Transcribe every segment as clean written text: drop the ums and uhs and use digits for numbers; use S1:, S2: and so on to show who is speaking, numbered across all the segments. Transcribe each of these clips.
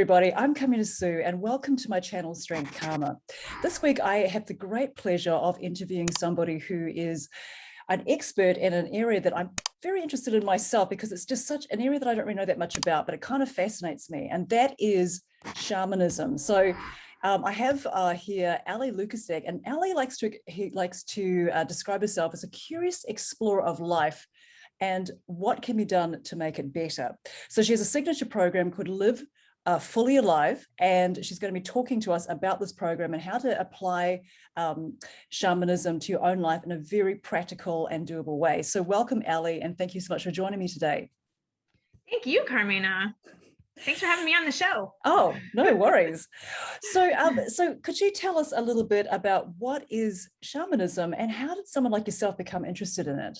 S1: Everybody, I'm Kamina Sue and welcome to my channel Strength Karma. This week I have the great pleasure of interviewing somebody who is an expert in an area that I'm very interested in myself, because it's just such an area that I don't really know that much about, but it kind of fascinates me, and that is shamanism. So I have here Ali Lukasik, and Ali likes to describe herself as a curious explorer of life and what can be done to make it better. So she has a signature program called Live Fully Alive, and she's going to be talking to us about this program and how to apply shamanism to your own life in a very practical and doable way. So welcome, Ali, and thank you so much for joining me today.
S2: Thank you, Carmina. Thanks for having me on the show.
S1: Oh, no worries. So could you tell us a little bit about what is shamanism and how did someone like yourself become interested in it?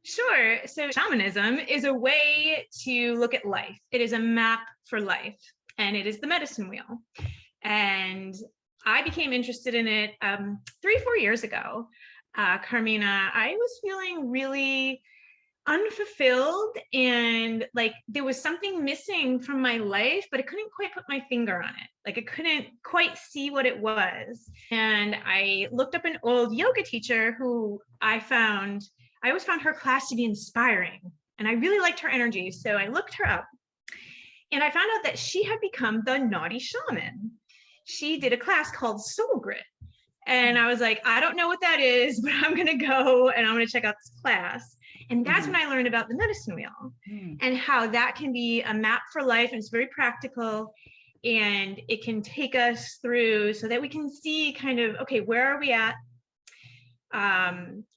S2: Sure. So shamanism is a way to look at life. It is a map for life, and it is the medicine wheel. And I became interested in it 3-4 years ago. Carmina, I was feeling really unfulfilled, and like there was something missing from my life, but I couldn't quite put my finger on it. Like I couldn't quite see what it was. And I looked up an old yoga teacher who I always found her class to be inspiring, and I really liked her energy. So I looked her up and I found out that she had become the naughty shaman. She did a class called Soul Grit. And I was like, I don't know what that is, but I'm going to go and I'm going to check out this class. And that's when I learned about the medicine wheel and how that can be a map for life. And it's very practical, and it can take us through so that we can see kind of, okay, where are we at?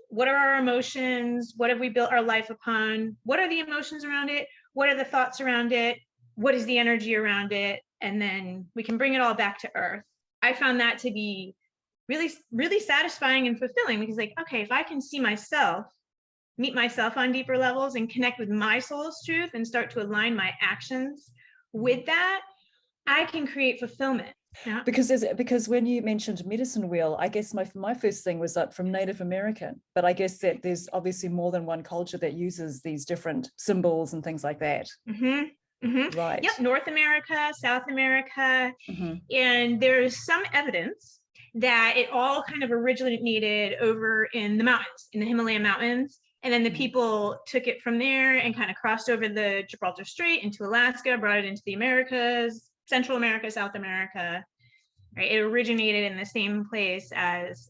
S2: What are our emotions? What have we built our life upon? What are the emotions around it? What are the thoughts around it? What is the energy around it? And then we can bring it all back to earth. I found that to be really, really satisfying and fulfilling, because like, okay, if I can see myself, meet myself on deeper levels and connect with my soul's truth and start to align my actions with that, I can create fulfillment. Yeah.
S1: Because when you mentioned medicine wheel, I guess my first thing was from Native American, but I guess that there's obviously more than one culture that uses these different symbols and things like that.
S2: Right. Yep. North America, South America. And there's some evidence that it all kind of originated over in the mountains, in the Himalayan mountains. And then the people took it from there and kind of crossed over the Gibraltar Strait into Alaska, brought it into the Americas, Central America, South America. Right? It originated in the same place as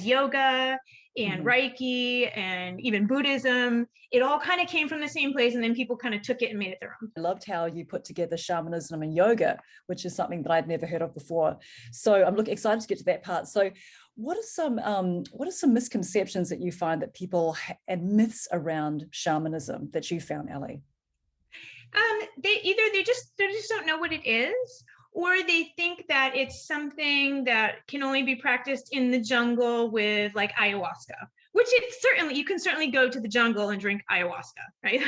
S2: yoga and Reiki and even Buddhism. It all kind of came from the same place, and then people kind of took it and made it their own.
S1: I loved how you put together shamanism and yoga, which is something that I'd never heard of before. So I'm excited to get to that part. So what are some misconceptions that you find that people and myths around shamanism that you found, Ali?
S2: They just don't know what it is, or they think that it's something that can only be practiced in the jungle with like ayahuasca, which you can certainly go to the jungle and drink ayahuasca, right?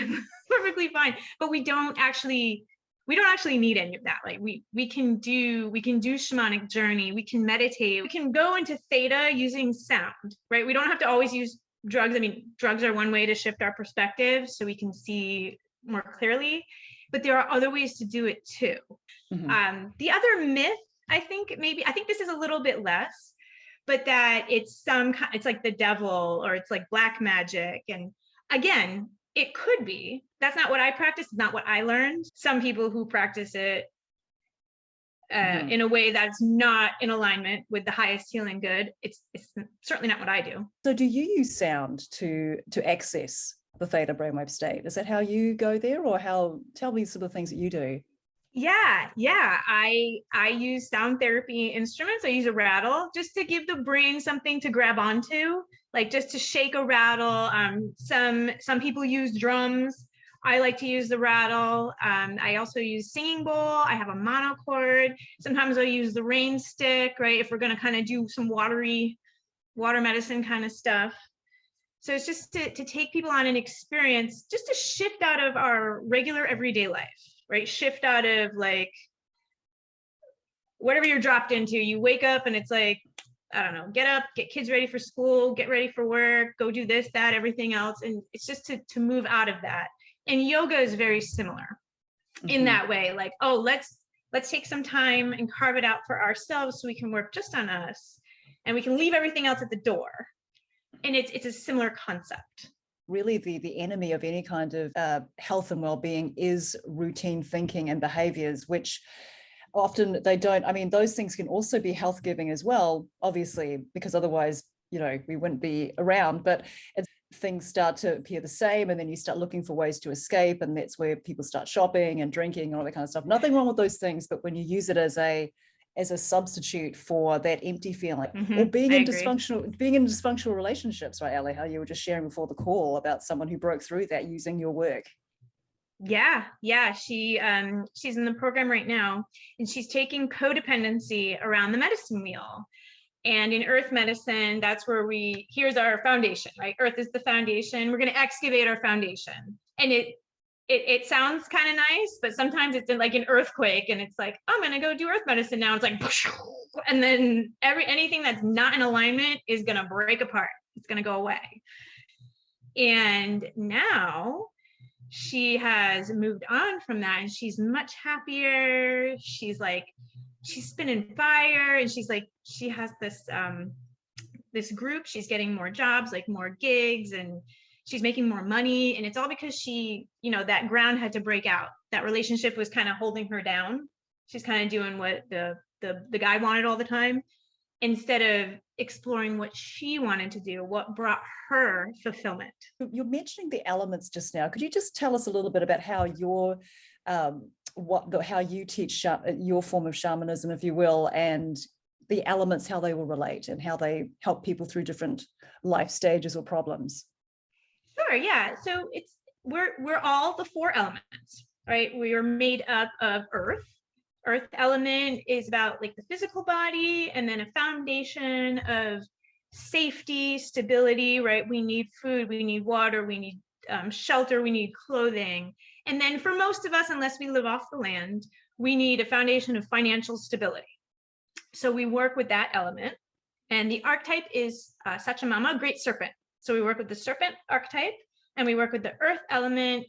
S2: Perfectly fine. But we don't actually need any of that. Like we can do shamanic journey, we can meditate, we can go into theta using sound, right? We don't have to always use drugs. I mean, drugs are one way to shift our perspective so we can see more clearly, but there are other ways to do it too. The other myth, I think this is a little bit less, but that it's like the devil, or it's like black magic. And again, it could be. That's not what I practice, not what I learned. Some people who practice it in a way that's not in alignment with the highest healing good, it's certainly not what I do.
S1: So do you use sound to access the theta brainwave state? Is that how you go there, or tell me some of the things that you do?
S2: Yeah. I use sound therapy instruments. I use a rattle just to give the brain something to grab onto, like just to shake a rattle. Some people use drums. I like to use the rattle. I also use singing bowl. I have a monochord. Sometimes I'll use the rain stick, right? If we're going to kind of do some water medicine kind of stuff. So it's just to take people on an experience, just to shift out of our regular everyday life. Right? Shift out of like whatever you're dropped into. You wake up and it's like, I don't know, get up, get kids ready for school, get ready for work, go do this, that, everything else. And it's just to move out of that. And yoga is very similar. in that way, like, oh, let's take some time and carve it out for ourselves so we can work just on us and we can leave everything else at the door. And it's a similar concept.
S1: Really, the enemy of any kind of health and well-being is routine thinking and behaviors, which often they don't. I mean, those things can also be health giving as well, obviously, because otherwise, you know, we wouldn't be around. But things start to appear the same, and then you start looking for ways to escape, and that's where people start shopping and drinking and all that kind of stuff. Nothing wrong with those things, but when you use it as a substitute for that empty feeling, or being in dysfunctional relationships, right, Ali, how you were just sharing before the call about someone who broke through that using your work.
S2: Yeah, she's in the program right now, and she's taking codependency around the medicine wheel. And in earth medicine, that's where here's our foundation, right? Earth is the foundation. We're going to excavate our foundation. And it sounds kind of nice, but sometimes it's like an earthquake, and it's like, I'm going to go do earth medicine now. It's like, and then anything that's not in alignment is going to break apart. It's going to go away. And now she has moved on from that, and she's much happier. She's spinning fire, and she has this group. She's getting more jobs, like more gigs, and she's making more money. And it's all because she, that ground had to break out. That relationship was kind of holding her down. She's kind of doing what the guy wanted all the time, instead of exploring what she wanted to do, what brought her fulfillment.
S1: You're mentioning the elements just now. Could you just tell us a little bit about how how you teach your form of shamanism, if you will, and the elements, how they will relate and how they help people through different life stages or problems?
S2: Sure, yeah. So we're all the four elements, right? We are made up of earth. Earth element is about like the physical body, and then a foundation of safety, stability, right? We need food, we need water, we need shelter, we need clothing. And then for most of us, unless we live off the land, we need a foundation of financial stability. So we work with that element. And the archetype is Sachamama, great serpent. So we work with the serpent archetype, and we work with the earth element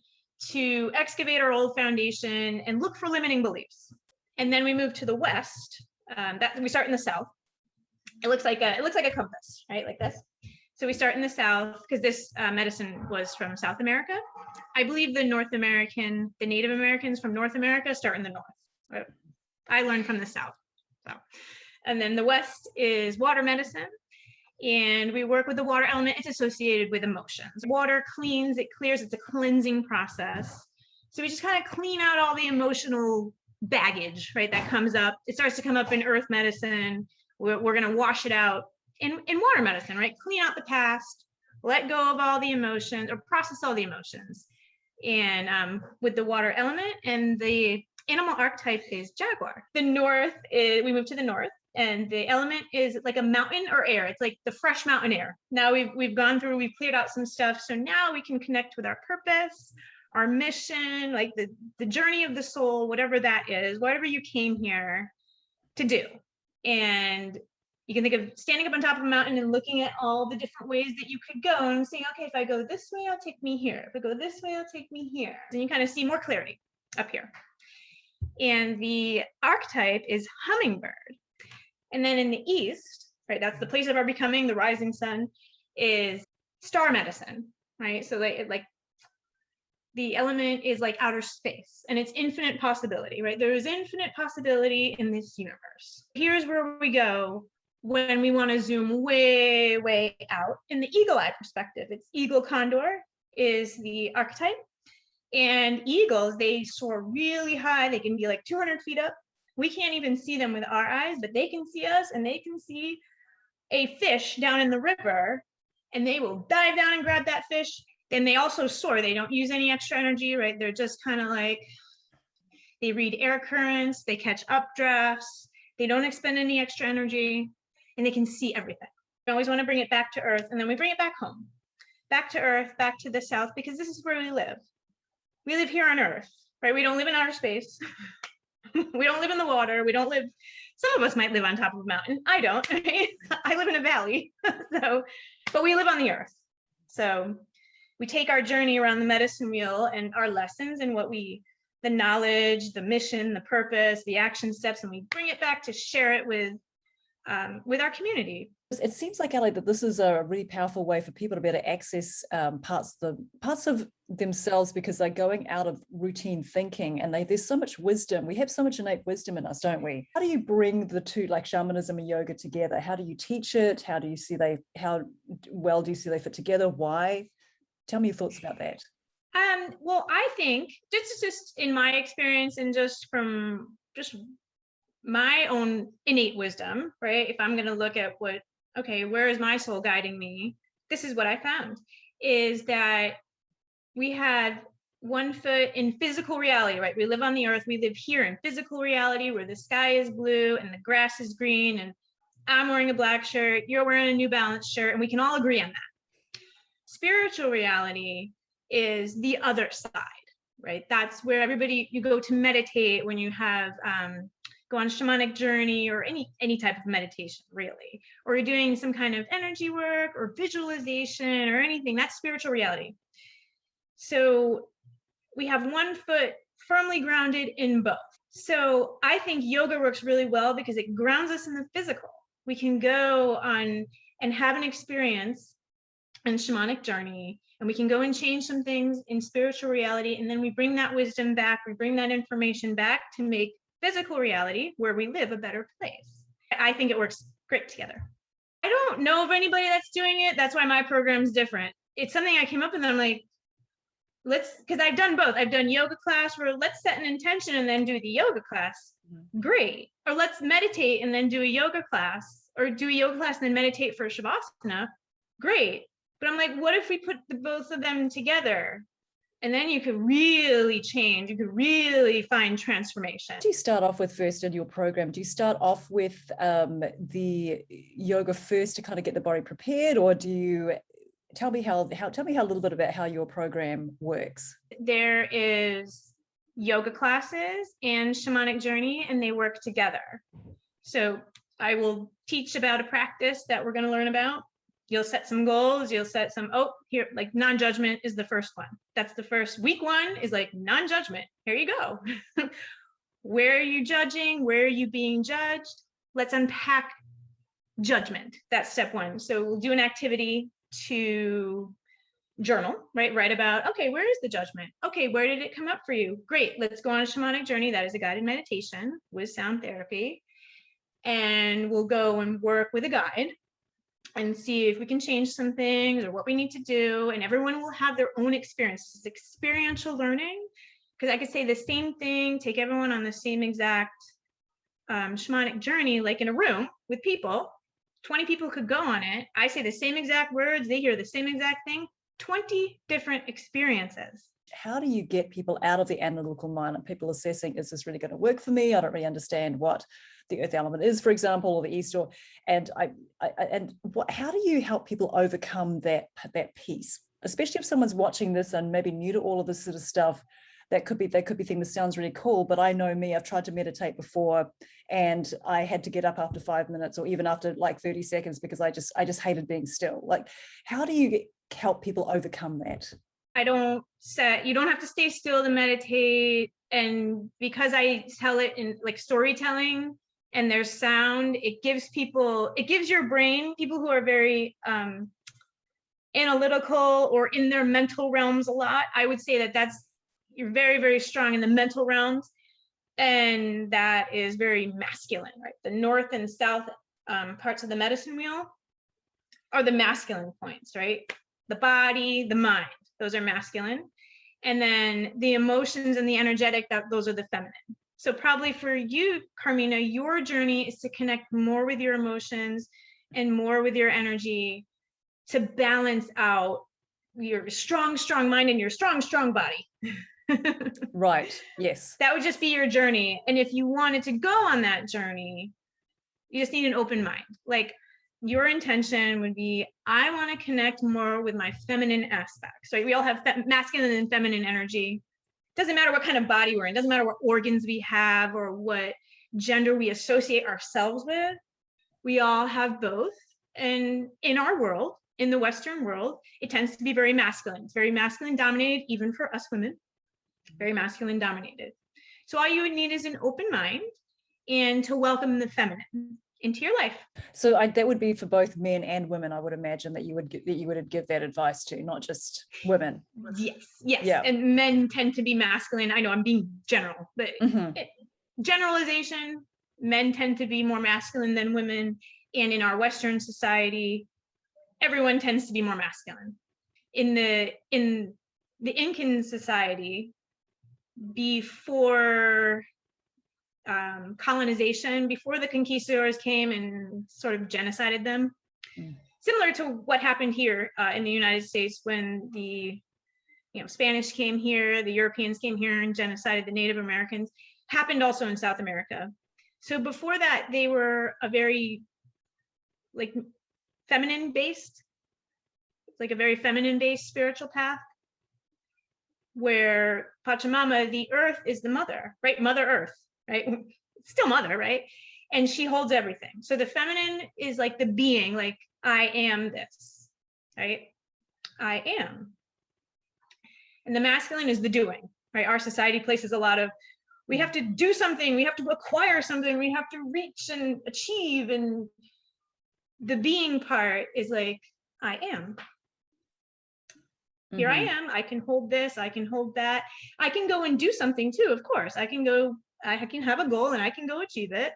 S2: to excavate our old foundation and look for limiting beliefs. And then we move to the west. That we start in the south. It looks like a compass, right? Like this. So we start in the south, because this medicine was from South America. I believe the Native Americans from North America start in the north. Right? I learned from the south. So, and then the west is water medicine. And we work with the water element. It's associated with emotions. Water cleans, it clears, it's a cleansing process. So we just kind of clean out all the emotional baggage, right, that comes up. It starts to come up in earth medicine. We're going to wash it out in water medicine, right? Clean out the past, let go of all the emotions, or process all the emotions. And with the water element, and the animal archetype is jaguar. The north is, we move to the north, and the element is like a mountain or air. It's like the fresh mountain air. Now we've gone through, we've cleared out some stuff. So now we can connect with our purpose, our mission, like the journey of the soul, whatever that is, whatever you came here to do. And you can think of standing up on top of a mountain and looking at all the different ways that you could go and saying, okay, if I go this way, it'll take me here. If I go this way, it'll take me here. And you kind of see more clarity up here. And the archetype is hummingbird. And then in the east, right, that's the place of our becoming, the rising sun, is star medicine, right? So like the element is like outer space, and it's infinite possibility, right? There is infinite possibility in this universe. Here's where we go when we want to zoom way, way out in the eagle eye perspective. It's eagle condor is the archetype. And eagles, they soar really high. They can be like 200 feet up. We can't even see them with our eyes, but they can see us, and they can see a fish down in the river, and they will dive down and grab that fish. And they also soar. They don't use any extra energy, right? They're just kind of like, they read air currents, they catch updrafts, they don't expend any extra energy, and they can see everything. We always want to bring it back to earth, and then we bring it back home, back to earth, back to the south, because this is where we live. We live here on earth, right? We don't live in outer space. We don't live in the water. We don't live, some of us might live on top of a mountain. I don't. I live in a valley. But we live on the earth. So we take our journey around the medicine wheel and our lessons and what we the knowledge, the mission, the purpose, the action steps, and we bring it back to share it with our community.
S1: It seems like, Ali, that this is a really powerful way for people to be able to access parts of themselves, because they're going out of routine thinking, and there's so much wisdom. We have so much innate wisdom in us, don't we? How do you bring the two, like shamanism and yoga, together? How do you teach it? How well do you see they fit together? Why? Tell me your thoughts about that.
S2: Well, I think just in my experience, and just from my own innate wisdom, right? If I'm going to look at where is my soul guiding me? This is what I found, is that we had one foot in physical reality, right? We live on the earth. We live here in physical reality, where the sky is blue and the grass is green, and I'm wearing a black shirt, you're wearing a New Balance shirt, and we can all agree on that. Spiritual reality is the other side, right? That's where you go to meditate when you have go on a shamanic journey, or any type of meditation, really, or you're doing some kind of energy work or visualization or anything. That's spiritual reality. So we have one foot firmly grounded in both. So I think yoga works really well because it grounds us in the physical. We can go on and have an experience and shamanic journey, and we can go and change some things in spiritual reality, and then we bring that wisdom back, we bring that information back to make physical reality, where we live, a better place. I think it works great together. I don't know of anybody that's doing it. That's why my program's different. It's something I came up with, and I'm like, because I've done both. I've done yoga class where let's set an intention and then do the yoga class. Great. Or let's meditate and then do a yoga class, or do a yoga class and then meditate for Shavasana. Great. But I'm like, what if we put both of them together? And then you could really change. You could really find transformation.
S1: Do you start off with first in your program? Do you start off with the yoga first to kind of get the body prepared, or do you tell me a little bit about how your program works?
S2: There is yoga classes and shamanic journey, and they work together. So I will teach about a practice that we're going to learn about. You'll set some goals, you'll set some, here, like non-judgment is the first one. That's the first. Week one is like non-judgment. Here you go. Where are you judging? Where are you being judged? Let's unpack judgment. That's step one. So we'll do an activity to journal, right? Write about, okay, where is the judgment? Okay, where did it come up for you? Great, let's go on a shamanic journey. That is a guided meditation with sound therapy. And we'll go and work with a guide and see if we can change some things or what we need to do. And everyone will have their own experience. It's experiential learning, because I could say the same thing, take everyone on the same exact shamanic journey, like in a room with people. 20 people could go on it. I say the same exact words, they hear the same exact thing, 20 different experiences.
S1: How do you get people out of the analytical mind and people assessing, is this really going to work for me? I don't really understand what the earth element is, for example, or the east, how do you help people overcome that piece, especially if someone's watching this and maybe new to all of this sort of stuff? They could be thinking this sounds really cool, but I know me, I've tried to meditate before and I had to get up after 5 minutes or even after like 30 seconds because I just hated being still. Like, how do you help people overcome that?
S2: You don't have to stay still to meditate. And because I tell it in like storytelling and there's sound, it gives your brain, people who are very analytical or in their mental realms a lot, I would say you're very, very strong in the mental realms. And that is very masculine, right? The north and south parts of the medicine wheel are the masculine points, right? The body, the mind, those are masculine. And then the emotions and the energetic, those are the feminine. So probably for you, Carmina, your journey is to connect more with your emotions and more with your energy to balance out your strong mind and your strong body.
S1: Right. Yes.
S2: That would just be your journey. And if you wanted to go on that journey, you just need an open mind. Like your intention would be, I want to connect more with my feminine aspects. So we all have masculine and feminine energy. Doesn't matter what kind of body we're in, doesn't matter what organs we have or what gender we associate ourselves with. We all have both. And in our world, in the Western world, it tends to be very masculine. It's very masculine dominated, even for us women. very masculine dominated. So all you would need is an open mind and to welcome the feminine into your life.
S1: So that would be for both men and women, I would imagine, that you would give that advice to, not just women.
S2: Yes, yes.
S1: Yeah.
S2: And men tend to be masculine. I know I'm being general, but generalization, men tend to be more masculine than women. And in our Western society, everyone tends to be more masculine. In the Incan society, before colonization, before the conquistadors came and sort of genocided them, similar to what happened here in the United States when the Spanish came here, the Europeans came here and genocided the Native Americans, happened also in South America. So before that, they were a very feminine based spiritual path, where Pachamama, the earth, is the mother, right? Mother Earth, right? Still mother, right? And she holds everything. So the feminine is like the being, like, I am this, right? I am. And the masculine is the doing, right? Our society places a lot of, we have to do something, we have to acquire something, we have to reach and achieve. And the being part is like, I am. Here I am, I can hold this, I can hold that. I can go and do something too, of course. I can have a goal and I can go achieve it.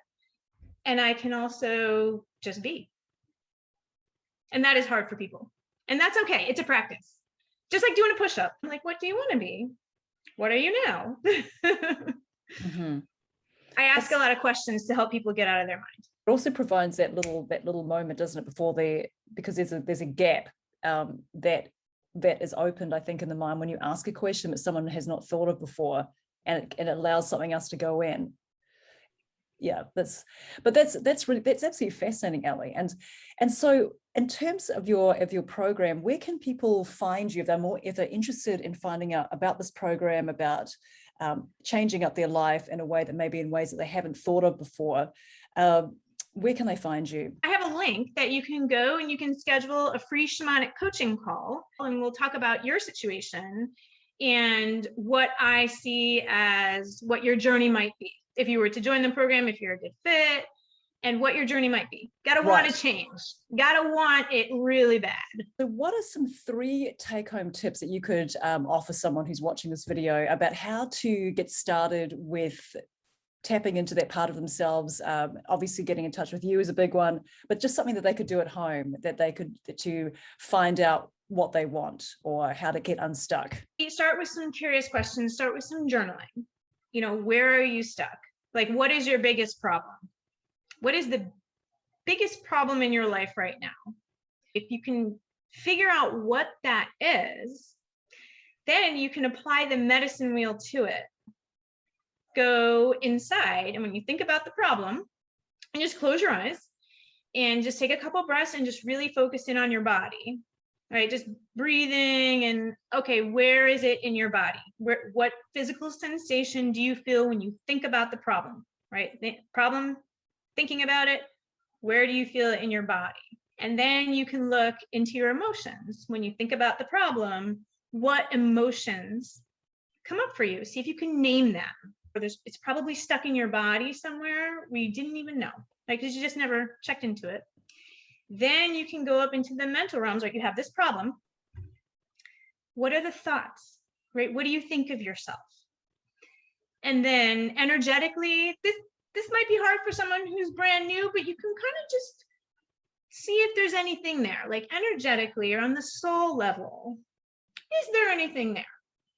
S2: And I can also just be. And that is hard for people. And that's okay, it's a practice. Just like doing a push-up. I'm like, what do you want to be? What are you now? I ask a lot of questions to help people get out of their mind.
S1: It also provides that little moment, doesn't it, before because there's a gap that is opened, I think, in the mind when you ask a question that someone has not thought of before, and it allows something else to go in. Yeah, that's absolutely fascinating, Ali. And so in terms of your program, where can people find you if they're interested in finding out about this program, about changing up their life in a way that maybe in ways that they haven't thought of before? Where can they find you?
S2: I have a link that you can go and you can schedule a free shamanic coaching call, and we'll talk about your situation and what I see as what your journey might be. If you were to join the program, if you're a good fit, and what your journey might be. Gotta want to change. Gotta want it really bad.
S1: So what are some 3 take-home tips that you could offer someone who's watching this video about how to get started with tapping into that part of themselves? Obviously getting in touch with you is a big one, but just something that they could do at home, to find out what they want or how to get unstuck.
S2: You start with some curious questions, start with some journaling. Where are you stuck? Like, what is your biggest problem? What is the biggest problem in your life right now? If you can figure out what that is, then you can apply the medicine wheel to it. Go inside, and when you think about the problem, and just close your eyes and just take a couple breaths and just really focus in on your body. Right, just breathing, and okay, where is it in your body? What physical sensation do you feel when you think about the problem? Right, the problem, thinking about it, where do you feel it in your body? And then you can look into your emotions. When you think about the problem, what emotions come up for you? See if you can name them. It's probably stuck in your body somewhere where you didn't even know, right? Because you just never checked into it. Then you can go up into the mental realms, like you have this problem. What are the thoughts, right? What do you think of yourself? And then energetically, this might be hard for someone who's brand new, but you can kind of just see if there's anything there, like energetically or on the soul level. Is there anything there?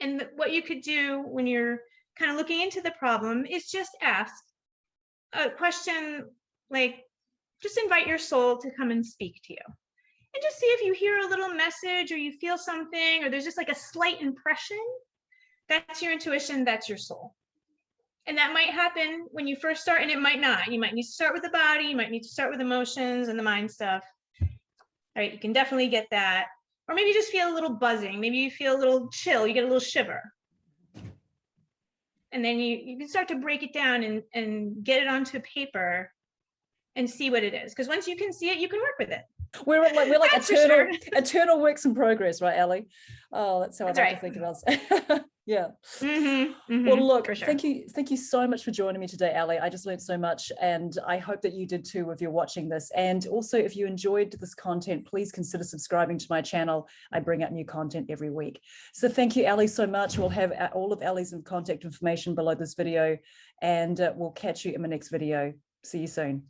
S2: And what you could do when you're kind of looking into the problem is just ask a question, like, just invite your soul to come and speak to you. And just see if you hear a little message or you feel something, or there's just like a slight impression. That's your intuition, that's your soul. And that might happen when you first start, and it might not. You might need to start with the body, you might need to start with emotions and the mind stuff. All right, you can definitely get that. Or maybe you just feel a little buzzing, maybe you feel a little chill, you get a little shiver. And then you can start to break it down and get it onto paper and see what it is. Because once you can see it, you can work with it.
S1: We're like eternal works in progress, right, Ali? Oh, that's how I like to think about it. Yeah.
S2: Mm-hmm,
S1: Well,
S2: mm-hmm,
S1: look,
S2: for sure.
S1: thank you so much for joining me today, Ali. I just learned so much, and I hope that you did too if you're watching this. And also, if you enjoyed this content, please consider subscribing to my channel. I bring out new content every week. So thank you, Ali, so much. We'll have all of Ali's contact information below this video, and we'll catch you in my next video. See you soon.